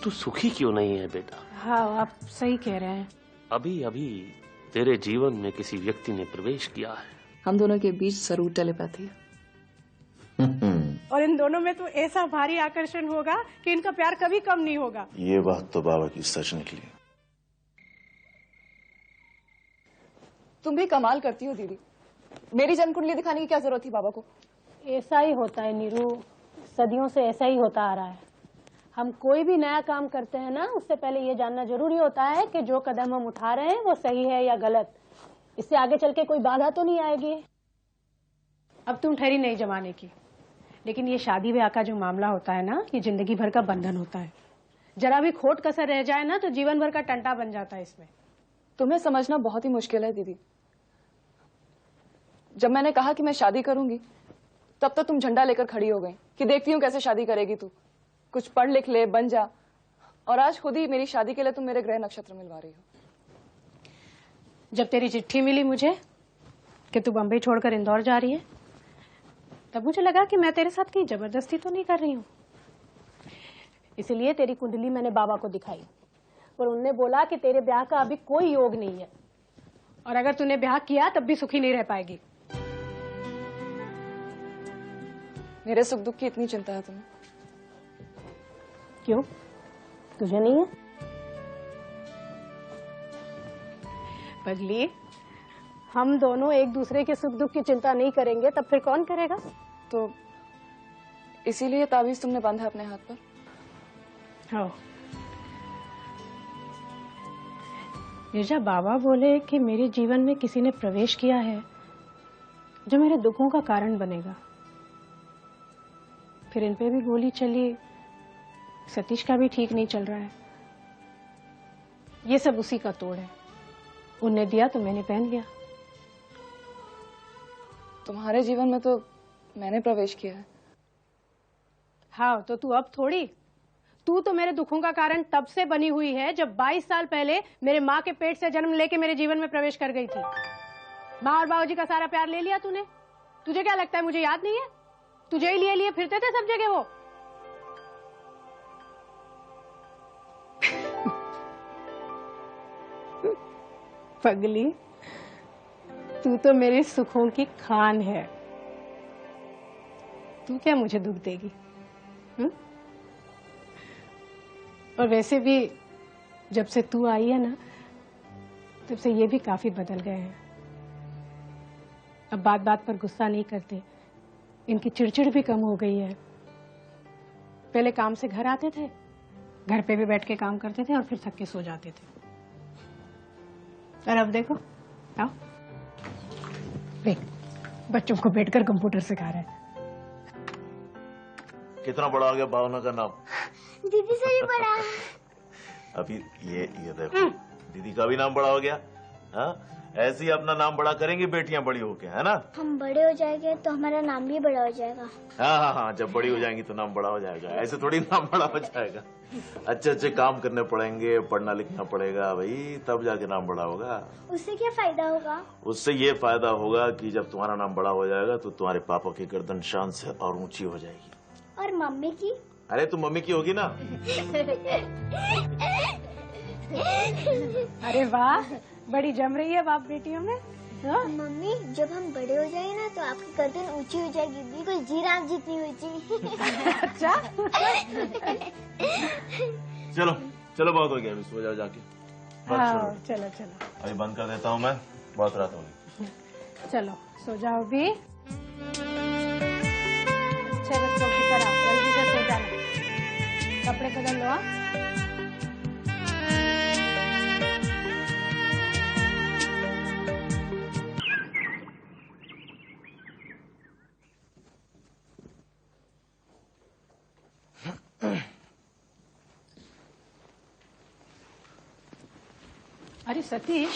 तू सुखी क्यों नहीं है बेटा? हाँ, आप सही कह रहे हैं। अभी अभी तेरे जीवन में किसी व्यक्ति ने प्रवेश किया है। हम दोनों के बीच जरूर टेलीपैथी है। और इन दोनों में तो ऐसा भारी आकर्षण होगा कि इनका प्यार कभी कम नहीं होगा। ये बात तो बाबा की सच निकली। तुम भी कमाल करती हो दीदी। मेरी जन्म कुंडली दिखाने की क्या जरूरत थी बाबा को? ऐसा ही होता है नीरू, सदियों से ऐसा ही होता आ रहा है। हम कोई भी नया काम करते हैं ना, उससे पहले ये जानना जरूरी होता है कि जो कदम हम उठा रहे हैं वो सही है या गलत। इससे आगे चल के कोई बाधा तो नहीं आएगी। अब तुम ठहरी नई जमाने की, लेकिन ये शादी ब्याह का जो मामला होता है ना, ये जिंदगी भर का बंधन होता है। जरा भी खोट कसर रह जाए ना तो जीवन भर का टंटा बन जाता है इसमें। तुम्हें समझना बहुत ही मुश्किल है दीदी। जब मैंने कहा कि मैं शादी करूंगी, तब तो तुम झंडा लेकर खड़ी हो गई कि देखती हूँ कैसे शादी करेगी तू, कुछ पढ़ लिख ले, बन जा। और आज खुद ही मेरी शादी के लिए तुम मेरे ग्रह नक्षत्र मिलवा रही हो। जब तेरी चिट्ठी मिली मुझे कि तू बम्बई छोड़कर इंदौर जा रही है, तब मुझे लगा कि मैं तेरे साथ कहीं जबरदस्ती तो नहीं कर रही हूँ। इसलिए तेरी कुंडली मैंने बाबा को दिखाई और उनने बोला कि तेरे ब्याह का अभी कोई योग नहीं है, और अगर तूने ब्याह किया तब भी सुखी नहीं रह पाएगी। मेरे सुख दुख की इतनी चिंता है तुम्हें? क्यों, तुझे नहीं है? पगली, हम दोनों एक दूसरे के सुख दुख की चिंता नहीं करेंगे तब फिर कौन करेगा? तो इसीलिए ताबीज तुमने बांधा अपने हाथ पर? हाँ। नीरजा, बाबा बोले कि मेरे जीवन में किसी ने प्रवेश किया है जो मेरे दुखों का कारण बनेगा। फिर इन पे भी गोली चली, सतीश का भी ठीक नहीं चल रहा है। ये सब उसी का तोड़ है। उनने दिया तो मैंने पहन लिया। तुम्हारे जीवन में तो मैंने प्रवेश किया है। हाँ, तो तू अब थोड़ी। तू तो मेरे दुखों का कारण तब से बनी हुई है जब 22 साल पहले मेरे माँ के पेट से जन्म लेके मेरे जीवन में प्रवेश कर गई थी। माँ और बाबूजी का सारा प्यार ले लिया तूने। तुझे क्या लगता है मुझे याद नहीं है? तुझे ही लिए लिए फिरते थे सब जगह वो। पगली, तू तो मेरे सुखों की खान है। तू क्या मुझे दुख देगी? और वैसे भी जब से तू आई है ना, तब से ये भी काफी बदल गए हैं। अब बात बात पर गुस्सा नहीं करते, इनकी चिड़चिड़ भी कम हो गई है। पहले काम से घर आते थे, घर पे भी बैठ के काम करते थे और फिर थक के सो जाते थे। और अब देखो, आओ देख, बच्चों को बैठकर कंप्यूटर सिखा रहे हैं। कितना बड़ा हो गया भावना का नाम? दीदी से भी बड़ा। अभी ये देखो, दीदी का भी नाम बड़ा हो गया। हाँ, ऐसे ही अपना नाम बड़ा करेंगी बेटियां बड़ी होके, है ना? हम बड़े हो जाएंगे तो हमारा नाम भी बड़ा हो जाएगा। हाँ हाँ हाँ, जब बड़ी हो जाएंगी तो नाम बड़ा हो जाएगा। ऐसे थोड़ी नाम बड़ा हो जाएगा। अच्छे अच्छे काम करने पड़ेंगे, पढ़ना लिखना पड़ेगा भाई, तब जाके नाम बड़ा होगा। उससे क्या फायदा होगा? उससे ये फायदा होगा कि जब तुम्हारा नाम बड़ा हो जाएगा तो तुम्हारे पापा की गर्दन शान से और ऊंची हो जाएगी। और मम्मी की? अरे तुम मम्मी की होगी ना। अरे वाह, बड़ी जम रही है बाप बेटियों में। हाँ? मम्मी, जब हम बड़े हो जाएंगे ना तो आपकी गर्दन ऊंची हो जाएगी, बिल्कुल जिराफ जितनी ऊंची। अच्छा। चलो चलो, बहुत हो गया, अभी सो जाओ जाके। हाँ, चलो चलो, अभी बंद कर देता हूँ मैं, बहुत रात हो गई। चलो सो जाओ भी। अच्छे बच्चों की तरह जल्दी से सो जाना, कपड़े बदल लो। हाँ? अरे सतीश,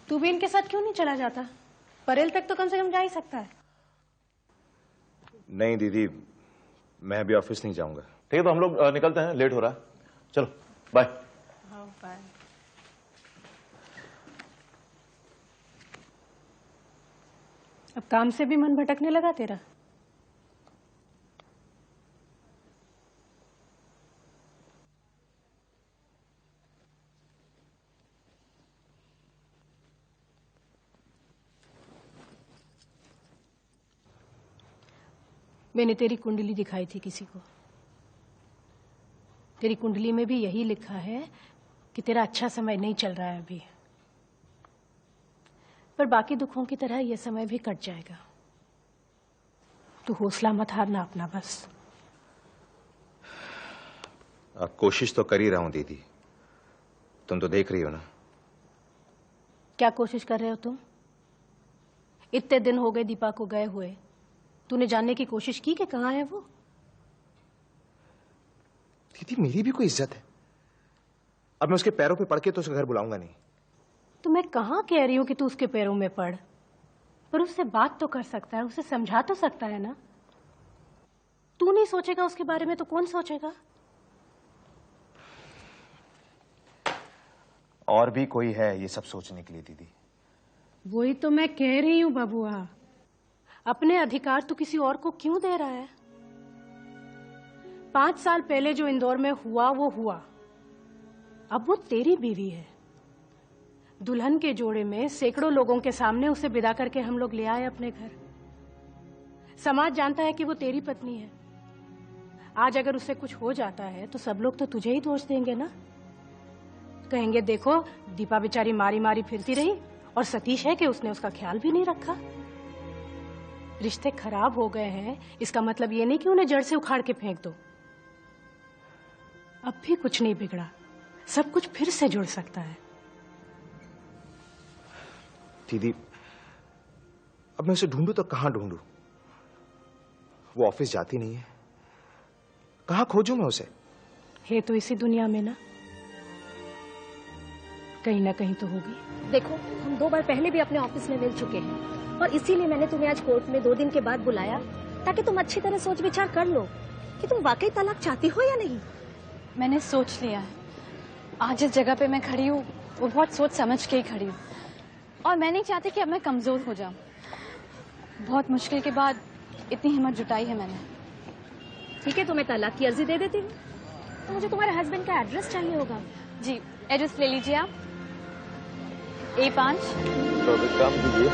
तू भी इनके साथ क्यों नहीं चला जाता? परेल तक तो कम से कम जा ही सकता है। नहीं दीदी, मैं अभी ऑफिस नहीं जाऊंगा। ठीक है, तो हम लोग निकलते हैं, लेट हो रहा है। चलो बाय। हाँ, बाय। अब काम से भी मन भटकने लगा तेरा? मैंने तेरी कुंडली दिखाई थी किसी को। तेरी कुंडली में भी यही लिखा है कि तेरा अच्छा समय नहीं चल रहा है अभी, पर बाकी दुखों की तरह यह समय भी कट जाएगा। तू हौसला मत हारना अपना बस। अब कोशिश तो कर ही रहा हूं दीदी, तुम तो देख रही हो ना। क्या कोशिश कर रहे हो तुम? इतने दिन हो गए दीपा को गए हुए, तूने जानने की कोशिश की कि कहाँ है वो? दीदी मेरी भी कोई इज्जत है। अब मैं उसके पैरों पे पड़ के तो उसे घर बुलाऊंगा नहीं। तो मैं कहाँ कह रही हूँ कि तू उसके पैरों में पड़, पर उससे बात तो कर सकता है, उसे समझा तो सकता है ना। तू नहीं सोचेगा उसके बारे में तो कौन सोचेगा? और भी कोई है ये सब सोचने के लिए दीदी। वही तो मैं कह रही हूँ बबुआ, अपने अधिकार तू किसी और को क्यों दे रहा है? 5 साल पहले जो इंदौर में हुआ वो हुआ, अब वो तेरी बीवी है। दुल्हन के जोड़े में सैकड़ों लोगों के सामने उसे विदा करके हम लोग ले आए अपने घर। समाज जानता है कि वो तेरी पत्नी है। आज अगर उससे कुछ हो जाता है तो सब लोग तो तुझे ही दोष देंगे ना। कहेंगे देखो दीपा बेचारी मारी मारी फिरती रही और सतीश है कि उसने उसका ख्याल भी नहीं रखा। रिश्ते खराब हो गए हैं इसका मतलब ये नहीं कि उन्हें जड़ से उखाड़ के फेंक दो। अब भी कुछ नहीं बिगड़ा, सब कुछ फिर से जुड़ सकता है। दीदी अब मैं उसे ढूंढूं तो कहां ढूंढूं? वो ऑफिस जाती नहीं है, कहां खोजूं मैं उसे? है तो इसी दुनिया में ना कहीं तो होगी। देखो हम 2 बार पहले भी अपने ऑफिस में मिल चुके हैं और इसीलिए मैंने तुम्हें आज कोर्ट में 2 दिन के बाद बुलाया ताकि तुम अच्छी तरह सोच विचार कर लो कि तुम वाकई तलाक चाहती हो या नहीं। मैंने सोच लिया है। आज जिस जगह पे मैं खड़ी हूँ वो बहुत सोच समझ के ही खड़ी हूँ और मैं नहीं चाहती कि अब मैं कमजोर हो जाऊं। बहुत मुश्किल के बाद इतनी हिम्मत जुटाई है मैंने। ठीक है, तो मैं तलाक की अर्जी दे देती हूँ। तो मुझे तुम्हारे हस्बैंड का एड्रेस चाहिए होगा। जी एड्रेस ले लीजिए आप। A5। तो एक काम कीजिए,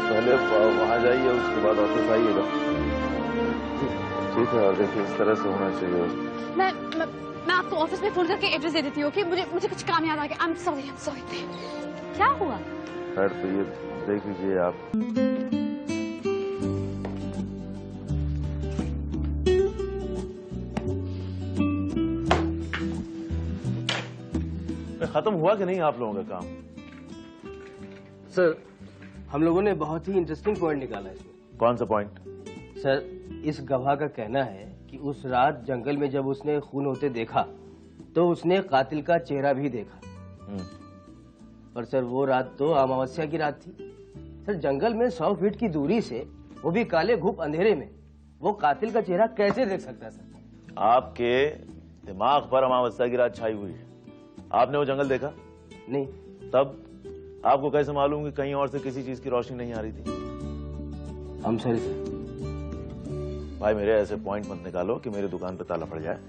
पहले वहां जाइए उसके बाद ऑफिस आइएगा। ठीक है, और देखिए इस तरह से होना चाहिए। मैं आपको ऑफिस में फोन करके एड्रेस दे देती हूँ कि मुझे कुछ काम याद आ गया। I am sorry. क्या हुआ? खैर तो ये देख लीजिए आप। खत्म हुआ कि नहीं आप लोगों का काम? सर हम लोगों ने बहुत ही इंटरेस्टिंग पॉइंट निकाला इसमें। कौन सा पॉइंट? सर इस गवाह का कहना है कि उस रात जंगल में जब उसने खून होते देखा तो उसने कातिल का चेहरा भी देखा। पर सर वो रात तो अमावस्या की रात थी। सर जंगल में 100 फीट की दूरी से, वो भी काले घुप अंधेरे में, वो कातिल का चेहरा कैसे देख सकता सर? आपके दिमाग पर अमावस्या की रात छाई हुई है। आपने वो जंगल देखा नहीं। तब आपको कैसे मालूम कि कहीं और से किसी चीज की रोशनी नहीं आ रही थी? हम सॉरी सर। भाई मेरे ऐसे पॉइंट मत निकालो कि मेरी दुकान पे ताला पड़ जाए।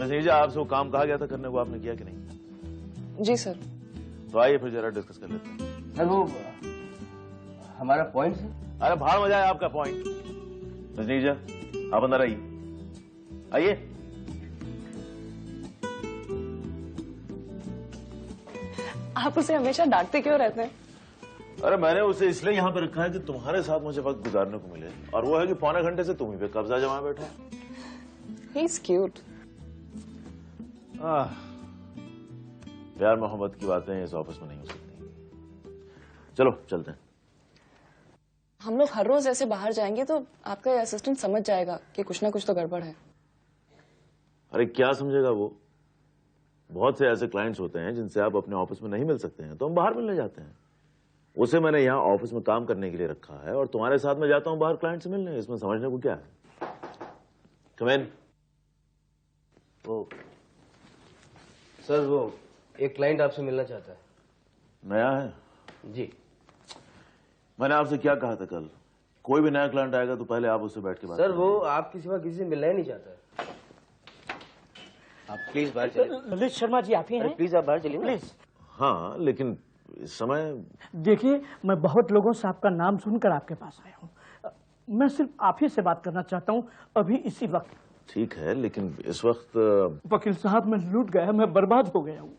नजीजा आपसे वो काम कहा गया था करने को, आपने किया कि नहीं? जी सर। तो आइए फिर जरा डिस्कस कर लेते हैं। सर वो हमारा पॉइंट सर। अरे भाड़ में जाए आपका पॉइंट। नजीजा आप अंदर आइए, आइए। आप उसे हमेशा डांटते क्यों रहते हैं? अरे मैंने उसे इसलिए यहाँ पे रखा है कि तुम्हारे साथ मुझे वक्त गुजारने को मिले, और वो है कि पौने घंटे से तुम ही पे कब्जा जमा बैठा है। He's cute. प्यार मोहब्बत की बातें इस ऑफिस में नहीं हो सकती। चलो चलते हैं। हम लोग हर रोज ऐसे बाहर जाएंगे तो आपका असिस्टेंट समझ जाएगा कि कुछ ना कुछ तो गड़बड़ है। अरे क्या समझेगा वो? बहुत से ऐसे क्लाइंट्स होते हैं जिनसे आप अपने ऑफिस में नहीं मिल सकते हैं, तो हम बाहर मिलने जाते हैं। उसे मैंने यहाँ ऑफिस में काम करने के लिए रखा है और तुम्हारे साथ में जाता हूँ बाहर क्लाइंट से मिलने। इसमें समझने को क्या है? कम इन। वो सर वो एक क्लाइंट आपसे मिलना चाहता है। नया है? जी। मैंने आपसे क्या कहा था कल? कोई भी नया क्लाइंट आएगा तो पहले आप उससे बैठ के बात सर करें। वो आपके सिवा किसी से मिलना ही नहीं चाहता है। आप प्लीज बाहर चलिए। ललित शर्मा जी आप ही हैं? प्लीज आप बाहर चलिए प्लीज। हाँ लेकिन इस समय देखिए, मैं बहुत लोगों से आपका नाम सुनकर आपके पास आया हूँ। मैं सिर्फ आप ही से बात करना चाहता हूँ, अभी इसी वक्त। ठीक है, लेकिन इस वक्त वकील साहब, मैं लूट गया, मैं बर्बाद हो गया हूँ।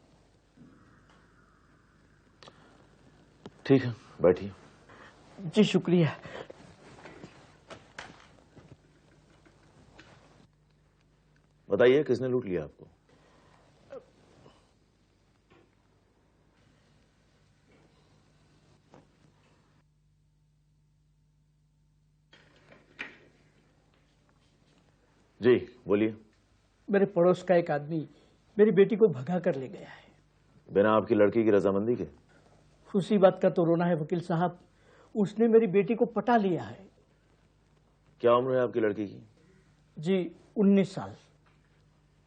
ठीक है, बैठिए। जी शुक्रिया। बताइए, किसने लूट लिया आपको? जी बोलिए। मेरे पड़ोस का एक आदमी मेरी बेटी को भगा कर ले गया है। बिना आपकी लड़की की रजामंदी के? उसी बात का तो रोना है वकील साहब, उसने मेरी बेटी को पटा लिया है। क्या उम्र है आपकी लड़की की? जी 19 साल।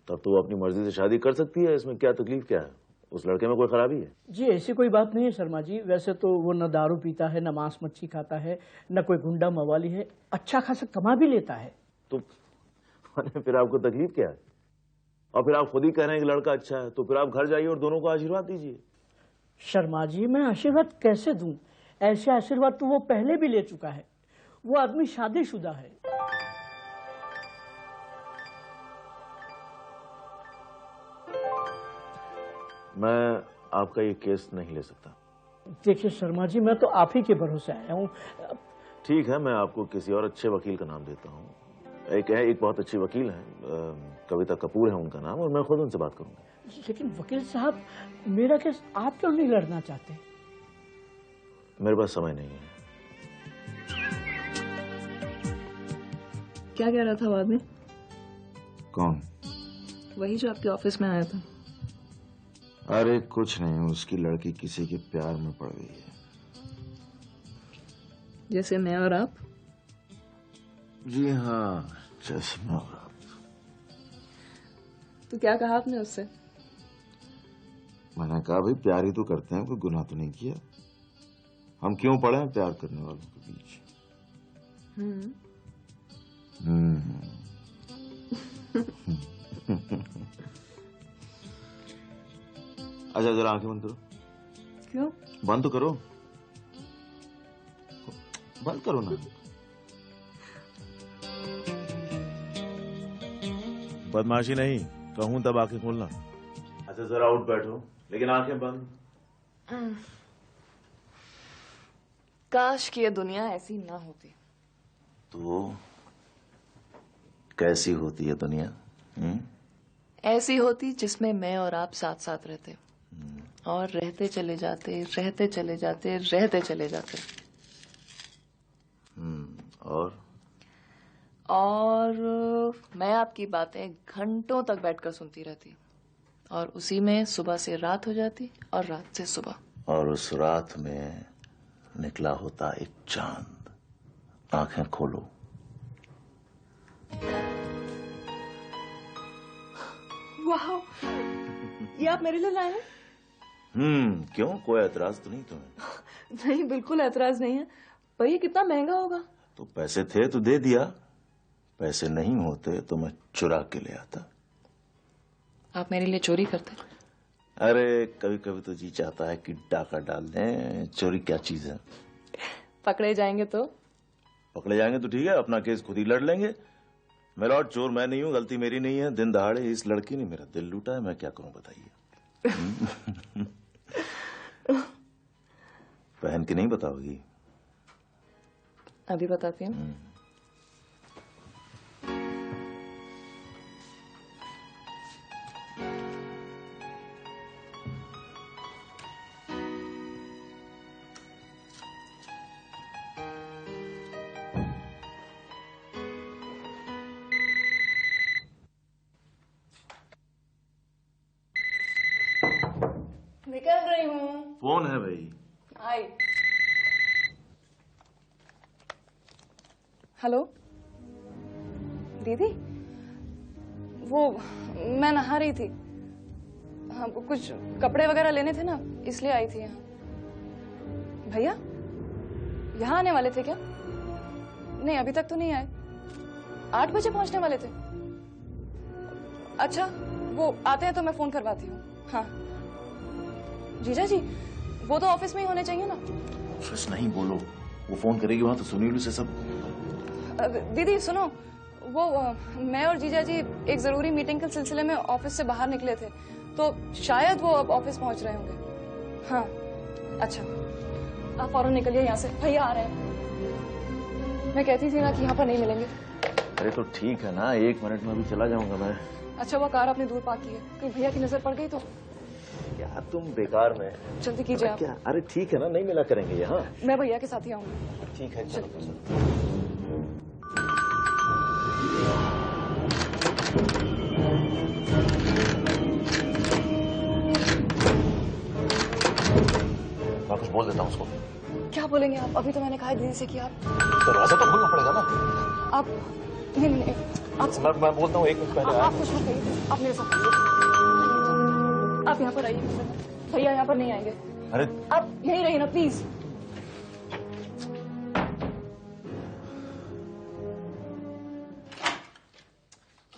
तब तो वो अपनी मर्जी से शादी कर सकती है, इसमें क्या तकलीफ क्या है? उस लड़के में कोई खराबी है? जी ऐसी कोई बात नहीं है शर्मा जी, वैसे तो वो न दारू पीता है, न मांस मच्छी खाता है, न कोई गुंडा मवाली है, अच्छा खासा कमा भी लेता है। तो फिर आपको तकलीफ क्या है? और फिर आप खुद ही कह रहे हैं कि लड़का अच्छा है, तो फिर आप घर जाइए और दोनों को आशीर्वाद दीजिए। शर्मा जी, मैं आशीर्वाद कैसे दूं? ऐसे आशीर्वाद तो वो पहले भी ले चुका है। वो आदमी शादीशुदा है। मैं आपका ये केस नहीं ले सकता। देखिए शर्मा जी, मैं तो आप ही के भरोसे आया हूँ। ठीक है, मैं आपको किसी और अच्छे वकील का नाम देता हूँ। एक बहुत अच्छी वकील है, कविता कपूर है उनका नाम, और मैं खुद उनसे बात करूंगा। लेकिन वकील साहब, मेरा केस आप क्यों नहीं लड़ना चाहते? मेरे पास समय नहीं है। क्या कह रहा था वो आदमी? कौन? वही जो आपके ऑफिस में आया था। अरे कुछ नहीं, उसकी लड़की किसी के प्यार में पड़ गई है। जैसे मैं और आप? जी हाँ, जैसे मैं और आप। तो क्या कहा आपने उससे? मैंने कहा भाई प्यार ही तो करते हैं, कोई गुनाह तो नहीं किया। हम क्यों पड़े हैं प्यार करने वालों के बीच? अच्छा जरा आंखें बंद करो। क्यों? बंद तो करो, बंद करो ना। बदमाशी नहीं, कहूं तब आंखें खोलना। अच्छा जरा उठ बैठो, लेकिन आंखें बंद। काश कि ये दुनिया ऐसी ना होती। तो कैसी होती है दुनिया? ऐसी होती जिसमें मैं और आप साथ साथ रहते और रहते चले जाते, रहते चले जाते, रहते चले जाते। और मैं आपकी बातें घंटों तक बैठकर सुनती रहती और उसी में सुबह से रात हो जाती और रात से सुबह। और उस रात में निकला होता एक चांद। आंखें खोलो। वाह, ये आप मेरे लिए लाए हैं? क्यों, कोई एतराज तो नहीं तुम्हें? नहीं, बिल्कुल एतराज नहीं है, पर ये कितना महंगा होगा? तो पैसे थे तो दे दिया, पैसे नहीं होते तो मैं चुरा के ले आता। आप मेरे लिए चोरी करते? अरे कभी कभी तो जी चाहता है कि डाका डाल दें। चोरी क्या चीज है? पकड़े जाएंगे तो? पकड़े जाएंगे तो ठीक है, अपना केस खुद ही लड़ लेंगे। मेरा और चोर मैं नहीं हूँ, गलती मेरी नहीं है। दिन दहाड़े इस लड़की ने मेरा दिल लूटा है, मैं क्या करूं बताइए। पहन के नहीं बताओगी? अभी बताती हूँ। निकल रही हूँ। फोन है भाई। आई। हेलो दीदी, वो मैं नहा रही थी। हाँ, कुछ कपड़े वगैरह लेने थे ना, इसलिए आई थी यहाँ। भैया यहाँ आने वाले थे क्या? नहीं, अभी तक तो नहीं आए। 8 बजे पहुंचने वाले थे। अच्छा, वो आते हैं तो मैं फोन करवाती हूँ। हाँ जीजा जी, वो तो ऑफिस में ही होने चाहिए ना। ऑफिस नहीं बोलो, वो फोन करेगी वहां तो सुनील से सब। दीदी सुनो, वो मैं और जीजा जी एक जरूरी मीटिंग के सिलसिले में ऑफिस से बाहर निकले थे, तो शायद वो अब ऑफिस पहुंच रहे होंगे। हाँ अच्छा, आप फौरन निकलिए यहाँ से, भैया आ रहे हैं। मैं कहती थी ना कि यहाँ पर नहीं मिलेंगे। अरे तो ठीक है ना, 1 मिनट में अभी चला जाऊंगा मैं। अच्छा, वो कार अपनी दूर पार्क की है, कहीं भैया की नजर पड़ गई तो। क्या तुम बेकार में। जल्दी कीजिए आप। क्या? अरे ठीक है ना, नहीं मिला करेंगे यहाँ। मैं भैया के साथ ही आऊंगी। ठीक है चलो। मैं कुछ बोल देता हूँ उसको। क्या बोलेंगे आप? अभी तो मैंने कहा दीदी से कि आप दरवाजा तो खोलना पड़ेगा ना। आप नहीं आप मैं बोलता हूँ 1 मिनट पहले। आप कुछ मत कहिए, आप मेरे साथ आप यहाँ पर आइए, भैया यहाँ पर नहीं आएंगे। अरे आप यहीं रहिए ना प्लीज।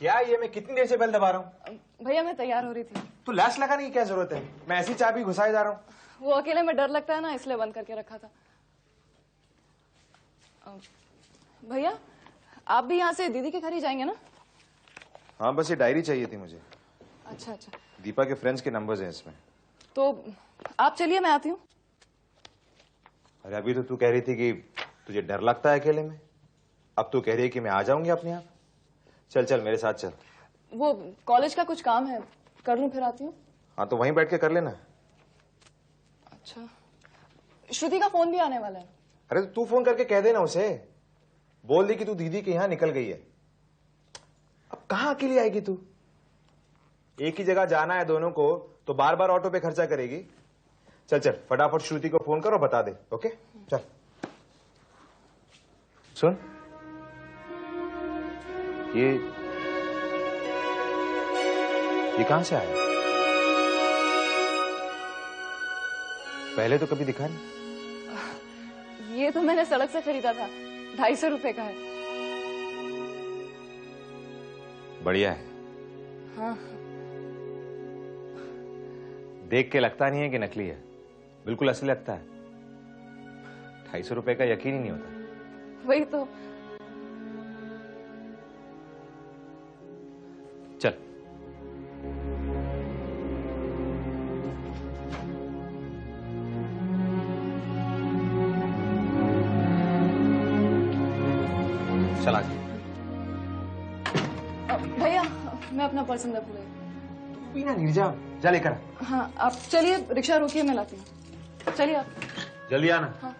क्या ये मैं कितनी देर से बेल दबा रहा हूँ? भैया मैं तैयार हो रही थी। तो लैस लगाने की क्या जरूरत है? मैं ऐसी चाबी घुसाए जा रहा हूँ। वो अकेले में डर लगता है ना, इसलिए बंद करके रखा था। भैया आप भी यहाँ से दीदी के घर ही जाएंगे ना? हाँ बस ये डायरी चाहिए थी मुझे। अच्छा अच्छा, दीपा के फ्रेंड्स के नंबर्स हैं इसमें। तो आप चलिए, मैं आती हूँ। अरे अभी तो तू कह रही थी कि तुझे डर लगता है अकेले में, अब तू कह रही है कि मैं आ जाऊंगी अपने आप। चल चल मेरे साथ चल। वो कॉलेज का कुछ काम है, कर लूं फिर आती हूँ। हाँ तो वहीं बैठ के कर लेना। अच्छा, श्रुति का फोन भी आने वाला है। अरे तो तू फोन करके कह देना उसे, बोल दे कि तू दीदी के यहाँ निकल गई है। अब कहाँ अकेली आएगी तू? एक ही जगह जाना है दोनों को, तो बार बार ऑटो पे खर्चा करेगी। चल चल फटाफट श्रुति को फोन करो, बता दे। ओके चल। सुन, ये कहां से आया? पहले तो कभी दिखा नहीं। ये तो मैंने सड़क से खरीदा था, 250 रुपए का है। बढ़िया है। हाँ। देख के लगता नहीं है कि नकली है, बिल्कुल असली लगता है। 250 रुपए का यकीन ही नहीं होता। वही तो। चल। चला भैया मैं अपना पर्स अंदर भूल गई। तू भी ना नीरजा, जा लेकर। हाँ आप चलिए, रिक्शा रोकिए, मैं लाती हूँ। चलिए आप जल्दी आना। हाँ।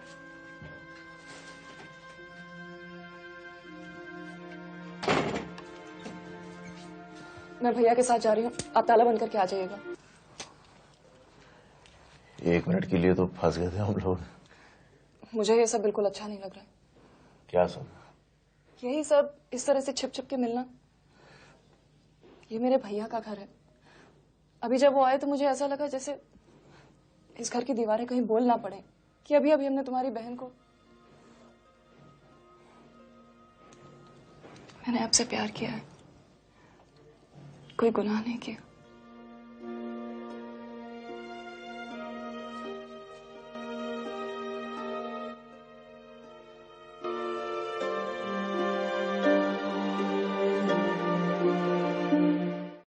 मैं भैया के साथ जा रही हूँ, आप ताला बंद करके आ जाइएगा। 1 मिनट के लिए तो फंस गए थे हम लोग। मुझे ये सब बिल्कुल अच्छा नहीं लग रहा है। क्या सब? यही सब इस तरह से छिप छिप के मिलना। ये मेरे भैया का घर है। अभी जब वो आए तो मुझे ऐसा लगा जैसे इस घर की दीवारें कहीं बोल ना पड़े कि अभी अभी हमने तुम्हारी बहन को। मैंने आपसे प्यार किया है, कोई गुनाह नहीं किया।